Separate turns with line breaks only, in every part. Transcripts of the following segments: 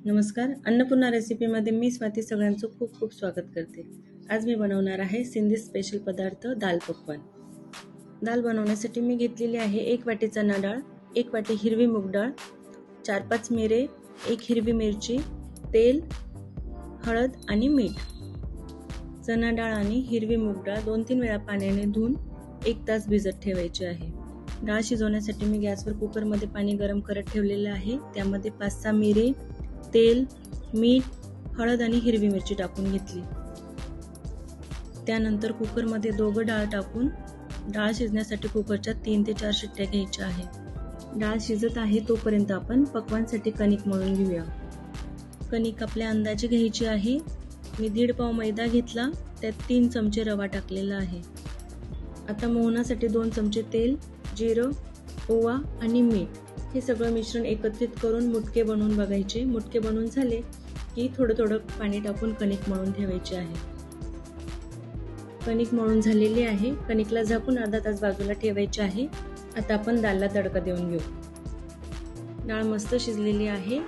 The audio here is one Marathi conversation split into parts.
नमस्कार. अन्नपूर्णा रेसिपीमध्ये मी स्वाती सगळ्यांचं खूप खूप स्वागत करते. आज मी बनवणार आहे सिंधी स्पेशल पदार्थ दाल पकवान. दाल बनवण्यासाठी मी घेतलेली आहे 1 वाटी चणा डाळ, 1 वाटी हिरवी मूग डाळ, 4-5 मिरे, 1 हिरवी मिरची, तेल, हळद आणि मीठ. चणा डाळ आणि हिरवी मूग डाळ 2-3 वेळा पाण्याने धुवून 1 तास भिजत ठेवायची आहे. डाळ शिजवण्यासाठी मी गॅसवर कुकरमध्ये पाणी गरम करत ठेवलेले आहे. त्यामध्ये 5-6 मिरे, तेल, मीठ, हळद आणि हिरवी मिरची टाकून घेतली. त्यानंतर कुकरमध्ये दोघं डाळ टाकून डाळ शिजण्यासाठी कुकरच्या 3 ते 4 शिट्ट्या घ्यायच्या आहे. डाळ शिजत आहे तोपर्यंत आपण पकवानसाठी कणिक मळून घेऊया. कणिक आपल्या अंदाजे घ्यायची आहे. मी 1.5 पाव मैदा घेतला, त्यात 3 चमचे रवा टाकलेला आहे. आता मोहनासाठी 2 चमचे तेल, जिरं, ओवा आणि मीठ हे सगळं मिश्रण एकत्रित करून मुटके बनवून बघायचे. मुटके बनवून झाले की थोडं थोडं पाणी टाकून कणिक मळून ठेवायचे आहे. कणिक मळून झालेली आहे. कणिकला झाकून अर्धा तास बाजूला ठेवायचे आहे. आता आपण डाळला तडका देऊन घेऊ. डाळ मस्त शिजलेली आहे.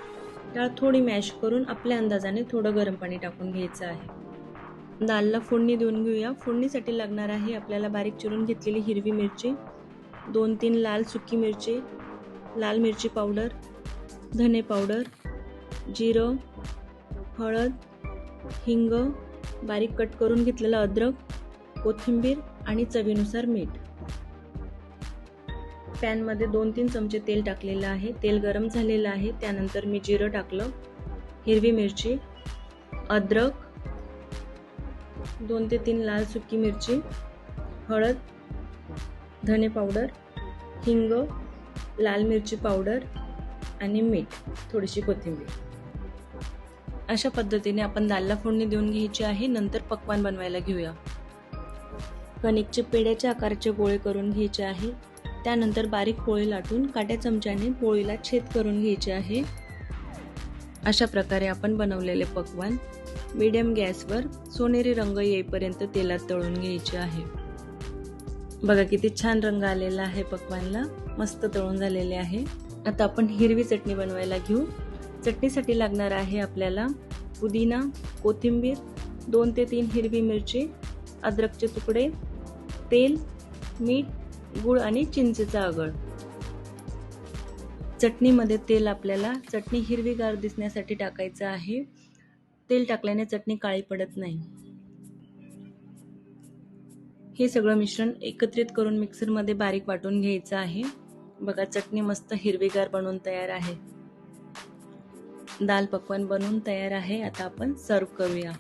डाळ थोडी मॅश करून आपल्या अंदाजाने थोडं गरम पाणी टाकून घ्यायचं आहे. डाळला फोडणी देऊन घेऊया. फोडणीसाठी लागणार आहे आपल्याला बारीक चिरून घेतलेली हिरवी मिरची, 2-3 लाल सुकी मिरची, लाल मिरची पावडर, धने पावडर, जिरं, हळद, हिंग, बारीक कट करून घेतलेलं अद्रक, कोथिंबीर आणि चवीनुसार मीठ. पॅनमध्ये 2-3 चमचे तेल टाकलेलं आहे. तेल गरम झालेलं आहे. त्यानंतर मी जिरं टाकलं, हिरवी मिरची, अद्रक, 2 ते 3 लाल सुकी मिरची, हळद, धने पावडर, हिंग, लाल मिरची पावडर आणि मीठ, थोडीशी कोथिंबीर. अशा पद्धतीने आपण दालला फोडणी देऊन घ्यायची आहे. नंतर पकवान बनवायला घेऊया. कणिकचे पेढ्याच्या आकाराचे गोळे करून घ्यायचे आहे. त्यानंतर बारीक पोळी लाटून काट्या चमच्याने पोळीला छेद करून घ्यायचे आहे. अशा प्रकारे आपण बनवलेले पकवान मीडियम गॅसवर सोनेरी रंग येईपर्यंत तेलात तळून घ्यायचे आहे. बघा किती छान रंग आलेला आहे पकवानला. मस्त तळून झालेले आहे. आता आपण हिरवी चटणी बनवायला घेऊ. चटणीसाठी लागणार आहे आपल्याला पुदिना, कोथिंबीर, 2 ते 3 हिरवी मिरची, अद्रकचे तुकडे, तेल, मीठ, गूळ आणि चिंचेचा आगळ. चटणीमध्ये तेल आपल्याला चटणी हिरवीगार दिसण्यासाठी टाकायचं आहे. तेल टाकल्याने चटणी काळी पडत नाही. हे सगळं मिश्रण एकत्रित करून मिक्सरमध्ये बारीक वाटून घ्यायचं आहे. बघा चटणी मस्त हिरवीगार बनवून तयार आहे. दाल पकवान बनवून तयार आहे. आता आपण सर्व करूया.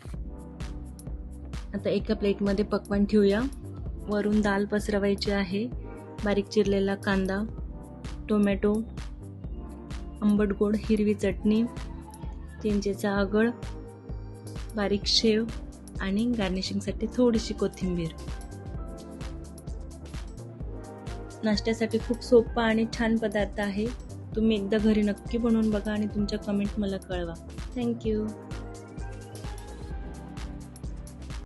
आता एका प्लेटमध्ये पकवान ठेवूया. वरून दाल पसरवायची आहे. बारीक चिरलेला कांदा, टोमॅटो, आंबट गोड हिरवी चटणी, चिंचेचा आगळ, बारीक शेव आणि गार्निशिंगसाठी थोडीशी कोथिंबीर. नाश्त्यासाठी खूप सोपा आणि छान पदार्थ आहे. तुम्ही एकदा घरी नक्की बनवून बघा आणि तुमच्या कमेंट मला कळवा. थँक्यू.